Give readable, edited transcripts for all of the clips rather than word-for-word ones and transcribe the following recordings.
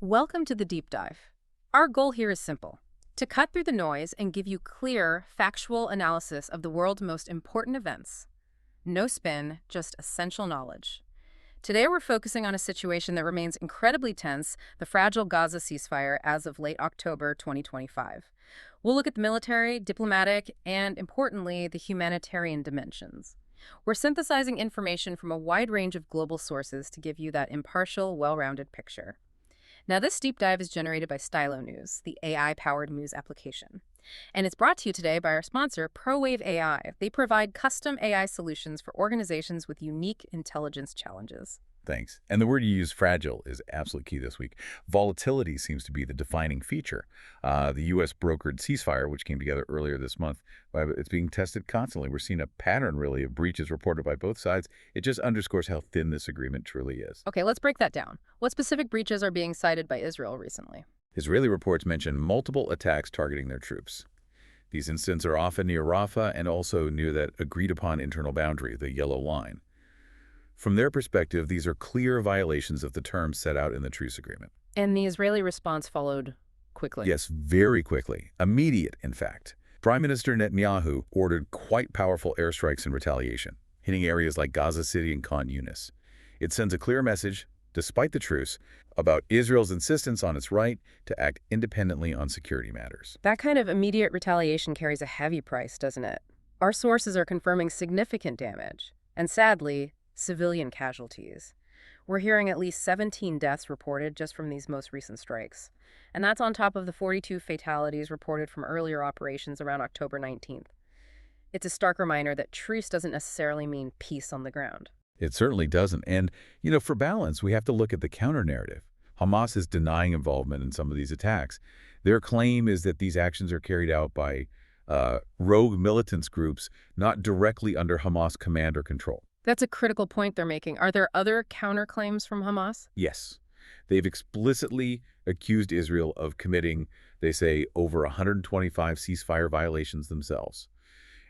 Welcome to the deep dive. Our goal here is simple: to cut through the noise and give you clear, factual analysis of the world's most important events. No spin, just essential knowledge. Today we're focusing on a situation that remains incredibly tense, the fragile Gaza ceasefire as of late October 2025. We'll look at the military, diplomatic, and importantly, the humanitarian dimensions. We're synthesizing information from a wide range of global sources to give you that impartial, well-rounded picture. Now, this deep dive is generated by Stylo News, the AI-powered news application. And it's brought to you today by our sponsor, ProWave AI. They provide custom AI solutions for organizations with unique intelligence challenges. Thanks. And the word you use, fragile, is absolutely key this week. Volatility seems to be the defining feature. The U.S. brokered ceasefire, which came together earlier this month, it's being tested constantly. We're seeing a pattern, really, of breaches reported by both sides. It just underscores how thin this agreement truly is. Okay, let's break that down. What specific breaches are being cited by Israel recently? Israeli reports mention multiple attacks targeting their troops. These incidents are often near Rafah and also near that agreed-upon internal boundary, the yellow line. From their perspective, these are clear violations of the terms set out in the truce agreement. And the Israeli response followed quickly. Yes, very quickly. Immediate, in fact. Prime Minister Netanyahu ordered quite powerful airstrikes in retaliation, hitting areas like Gaza City and Khan Yunis. It sends a clear message, despite the truce, about Israel's insistence on its right to act independently on security matters. That kind of immediate retaliation carries a heavy price, doesn't it? Our sources are confirming significant damage, and sadly, civilian casualties. We're hearing at least 17 deaths reported just from these most recent strikes. And that's on top of the 42 fatalities reported from earlier operations around October 19th. It's a stark reminder that truce doesn't necessarily mean peace on the ground. It certainly doesn't. And, for balance, we have to look at the counter-narrative. Hamas is denying involvement in some of these attacks. Their claim is that these actions are carried out by rogue militants groups not directly under Hamas command or control. That's a critical point they're making. Are there other counterclaims from Hamas? Yes. They've explicitly accused Israel of committing, they say, over 125 ceasefire violations themselves.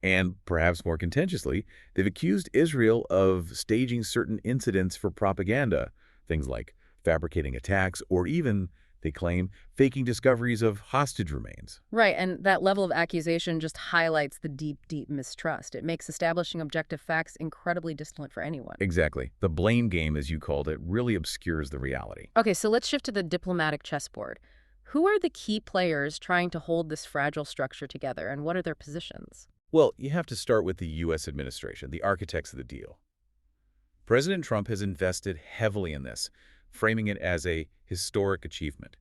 And perhaps more contentiously, they've accused Israel of staging certain incidents for propaganda, things like fabricating attacks or even, they claim, faking discoveries of hostage remains. Right, and that level of accusation just highlights the deep, deep mistrust. It makes establishing objective facts incredibly distant for anyone. Exactly. The blame game, as you called it, really obscures the reality. Okay, so let's shift to the diplomatic chessboard. Who are the key players trying to hold this fragile structure together, and what are their positions? Well, you have to start with the U.S. administration, the architects of the deal. President Trump has invested heavily in this, framing it as a historic achievement.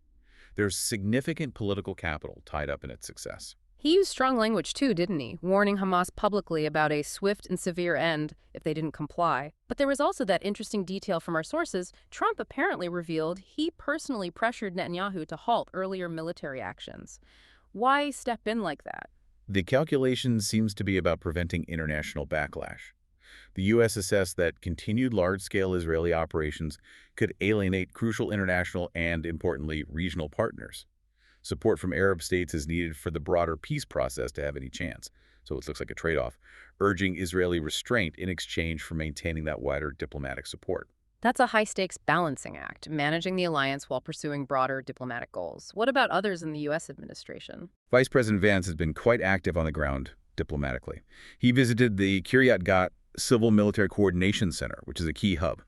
There's significant political capital tied up in its success. He used strong language too, didn't he? Warning Hamas publicly about a swift and severe end if they didn't comply. But there was also that interesting detail from our sources. Trump apparently revealed he personally pressured Netanyahu to halt earlier military actions. Why step in like that? The calculation seems to be about preventing international backlash. The U.S. assessed that continued large-scale Israeli operations could alienate crucial international and, importantly, regional partners. Support from Arab states is needed for the broader peace process to have any chance, so it looks like a trade-off, urging Israeli restraint in exchange for maintaining that wider diplomatic support. That's a high-stakes balancing act, managing the alliance while pursuing broader diplomatic goals. What about others in the U.S. administration? Vice President Vance has been quite active on the ground diplomatically. He visited the Kiryat Gat Civil Military Coordination Center, which is a key hub.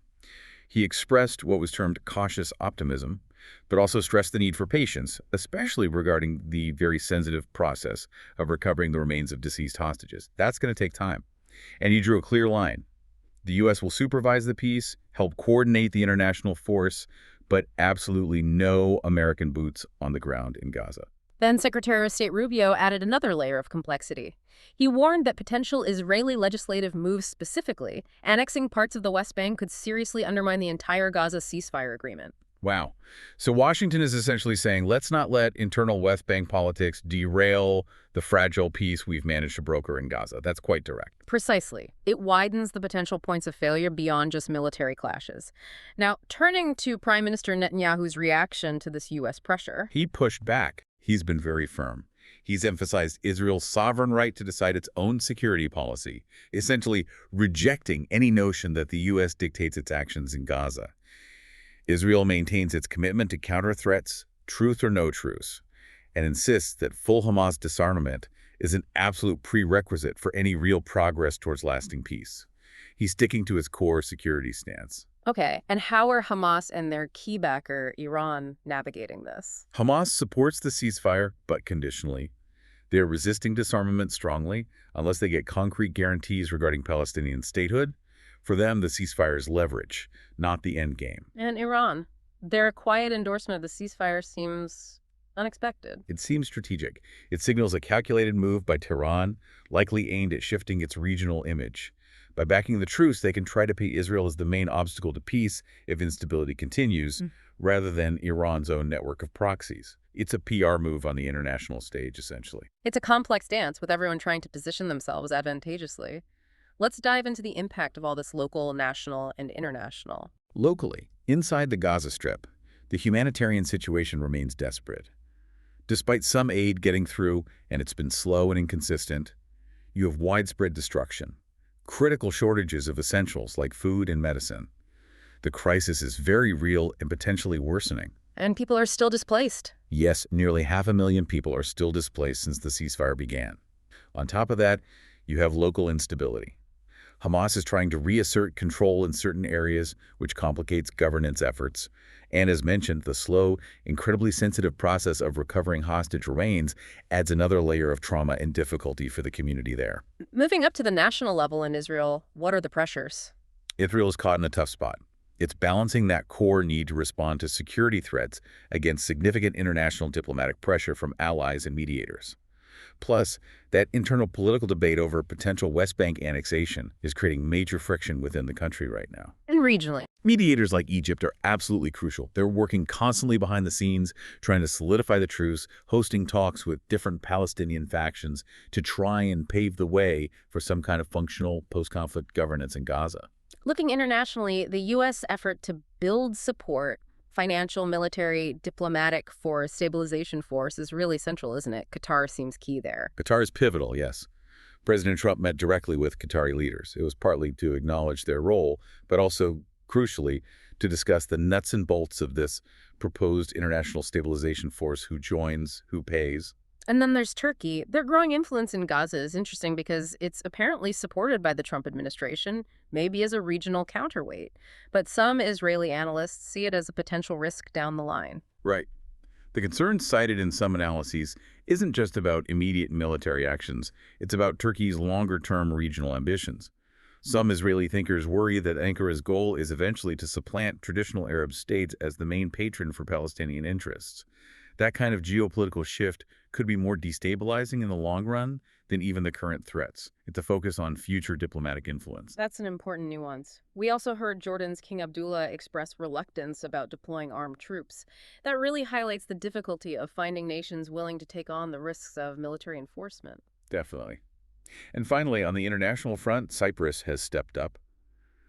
He expressed what was termed cautious optimism, but also stressed the need for patience, especially regarding the very sensitive process of recovering the remains of deceased hostages. That's going to take time. And he drew a clear line. The U.S. will supervise the peace, help coordinate the international force, but absolutely no American boots on the ground in Gaza. Then Secretary of State Rubio added another layer of complexity. He warned that potential Israeli legislative moves specifically, annexing parts of the West Bank, could seriously undermine the entire Gaza ceasefire agreement. Wow. So Washington is essentially saying, let's not let internal West Bank politics derail the fragile peace we've managed to broker in Gaza. That's quite direct. Precisely. It widens the potential points of failure beyond just military clashes. Now, turning to Prime Minister Netanyahu's reaction to this U.S. pressure. He pushed back. He's been very firm. He's emphasized Israel's sovereign right to decide its own security policy, essentially rejecting any notion that the U.S. dictates its actions in Gaza. Israel maintains its commitment to counter threats, truth or no truce, and insists that full Hamas disarmament is an absolute prerequisite for any real progress towards lasting peace. He's sticking to his core security stance. Okay, and how are Hamas and their key backer, Iran, navigating this? Hamas supports the ceasefire, but conditionally. They are resisting disarmament strongly unless they get concrete guarantees regarding Palestinian statehood. For them, the ceasefire is leverage, not the end game. And Iran, their quiet endorsement of the ceasefire seems unexpected. It seems strategic. It signals a calculated move by Tehran, likely aimed at shifting its regional image. By backing the truce, they can try to paint Israel as the main obstacle to peace if instability continues, rather than Iran's own network of proxies. It's a PR move on the international stage, essentially. It's a complex dance with everyone trying to position themselves advantageously. Let's dive into the impact of all this local, national, and international. Locally, inside the Gaza Strip, the humanitarian situation remains desperate. Despite some aid getting through, and it's been slow and inconsistent, you have widespread destruction, critical shortages of essentials like food and medicine. The crisis is very real and potentially worsening. And people are still displaced. Yes, nearly 500,000 people are still displaced since the ceasefire began. On top of that, you have local instability. Hamas is trying to reassert control in certain areas, which complicates governance efforts. And as mentioned, the slow, incredibly sensitive process of recovering hostage remains adds another layer of trauma and difficulty for the community there. Moving up to the national level in Israel, what are the pressures? Israel is caught in a tough spot. It's balancing that core need to respond to security threats against significant international diplomatic pressure from allies and mediators. Plus, that internal political debate over potential West Bank annexation is creating major friction within the country right now. And regionally. Mediators like Egypt are absolutely crucial. They're working constantly behind the scenes, trying to solidify the truce, hosting talks with different Palestinian factions to try and pave the way for some kind of functional post-conflict governance in Gaza. Looking internationally, the U.S. effort to build support, financial, military, diplomatic for stabilization force is really central, isn't it? Qatar seems key there. Qatar is pivotal, yes. President Trump met directly with Qatari leaders. It was partly to acknowledge their role, but also, crucially, to discuss the nuts and bolts of this proposed international stabilization force, who joins, who pays. And then there's Turkey. Their growing influence in Gaza is interesting because it's apparently supported by the Trump administration, maybe as a regional counterweight. But some Israeli analysts see it as a potential risk down the line. Right. The concern cited in some analyses isn't just about immediate military actions. It's about Turkey's longer-term regional ambitions. Some Israeli thinkers worry that Ankara's goal is eventually to supplant traditional Arab states as the main patron for Palestinian interests. That kind of geopolitical shift could be more destabilizing in the long run than even the current threats. It's a focus on future diplomatic influence. That's an important nuance. We also heard Jordan's King Abdullah express reluctance about deploying armed troops. That really highlights the difficulty of finding nations willing to take on the risks of military enforcement. Definitely. And finally, on the international front, Cyprus has stepped up.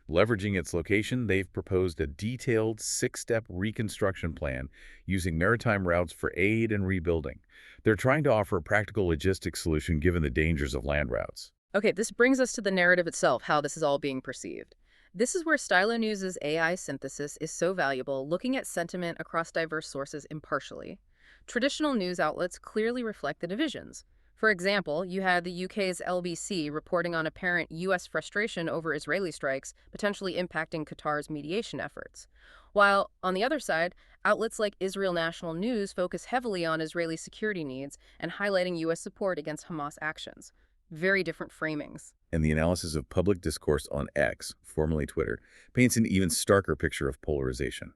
Leveraging its location, they've proposed a detailed 6-step reconstruction plan using maritime routes for aid and rebuilding. They're trying to offer a practical logistics solution given the dangers of land routes. Okay, this brings us to the narrative itself, how this is all being perceived. This is where Stylo News' AI synthesis is so valuable, looking at sentiment across diverse sources impartially. Traditional news outlets clearly reflect the divisions. For example, you had the UK's LBC reporting on apparent U.S. frustration over Israeli strikes, potentially impacting Qatar's mediation efforts. While, on the other side, outlets like Israel National News focus heavily on Israeli security needs and highlighting U.S. support against Hamas actions. Very different framings. And the analysis of public discourse on X, formerly Twitter, paints an even starker picture of polarization.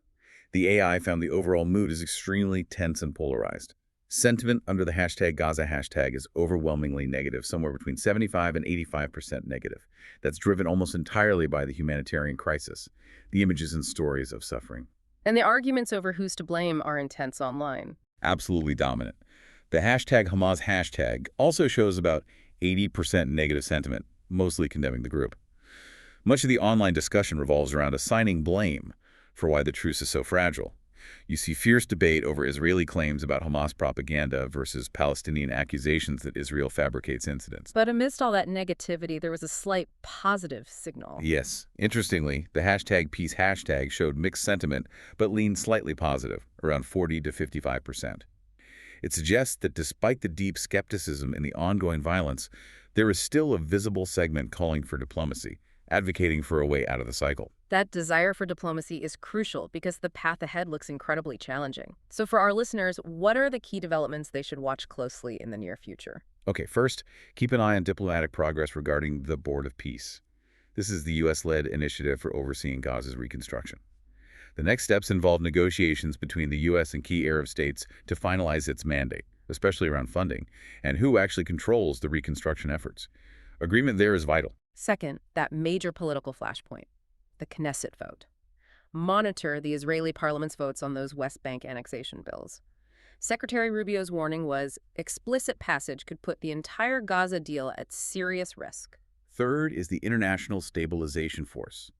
The AI found the overall mood is extremely tense and polarized. Sentiment under the hashtag Gaza hashtag is overwhelmingly negative, somewhere between 75 and 85% negative. That's driven almost entirely by the humanitarian crisis, the images and stories of suffering. And the arguments over who's to blame are intense online. Absolutely dominant. The hashtag Hamas hashtag also shows about 80% negative sentiment, mostly condemning the group. Much of the online discussion revolves around assigning blame for why the truce is so fragile. You see fierce debate over Israeli claims about Hamas propaganda versus Palestinian accusations that Israel fabricates incidents. But amidst all that negativity, there was a slight positive signal. Yes. Interestingly, the hashtag peace hashtag showed mixed sentiment, but leaned slightly positive, around 40 to 55%. It suggests that despite the deep skepticism and the ongoing violence, there is still a visible segment calling for diplomacy, advocating for a way out of the cycle. That desire for diplomacy is crucial because the path ahead looks incredibly challenging. So for our listeners, what are the key developments they should watch closely in the near future? Okay, first, keep an eye on diplomatic progress regarding the Board of Peace. This is the U.S.-led initiative for overseeing Gaza's reconstruction. The next steps involve negotiations between the U.S. and key Arab states to finalize its mandate, especially around funding, and who actually controls the reconstruction efforts. Agreement there is vital. Second, that major political flashpoint, the Knesset vote. Monitor the Israeli parliament's votes on those West Bank annexation bills. Secretary Rubio's warning was explicit passage could put the entire Gaza deal at serious risk. Third is the International Stabilization Force.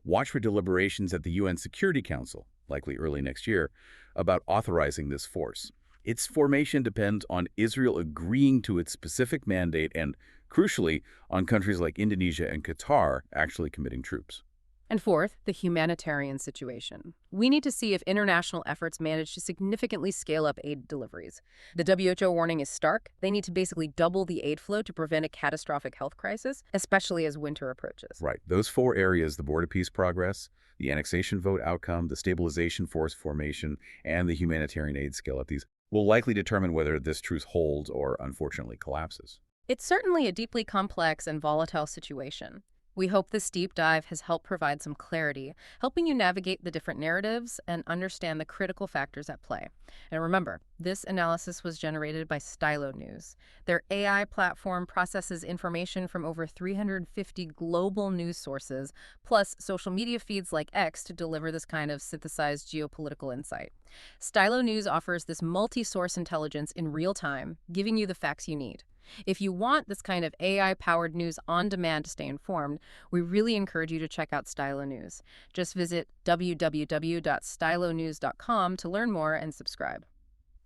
Watch for deliberations at the UN Security Council, likely early next year, about authorizing this force. Its formation depends on Israel agreeing to its specific mandate and, crucially, on countries like Indonesia and Qatar actually committing troops. And fourth, the humanitarian situation. We need to see if international efforts manage to significantly scale up aid deliveries. The WHO warning is stark. They need to basically double the aid flow to prevent a catastrophic health crisis, especially as winter approaches. Right. Those four areas, the Board of Peace progress, the annexation vote outcome, the stabilization force formation, and the humanitarian aid scale-up, these will likely determine whether this truce holds or, unfortunately, collapses. It's certainly a deeply complex and volatile situation. We hope this deep dive has helped provide some clarity, helping you navigate the different narratives and understand the critical factors at play. And remember, this analysis was generated by Stylo News. Their AI platform processes information from over 350 global news sources, plus social media feeds like X to deliver this kind of synthesized geopolitical insight. Stylo News offers this multi-source intelligence in real time, giving you the facts you need. If you want this kind of AI-powered news on demand to stay informed, we really encourage you to check out Stylo News. Just visit www.stylonews.com to learn more and subscribe.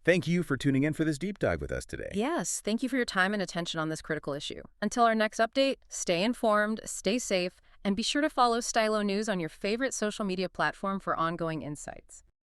Thank you for tuning in for this deep dive with us today. Yes, thank you for your time and attention on this critical issue. Until our next update, stay informed, stay safe, and be sure to follow Stylo News on your favorite social media platform for ongoing insights.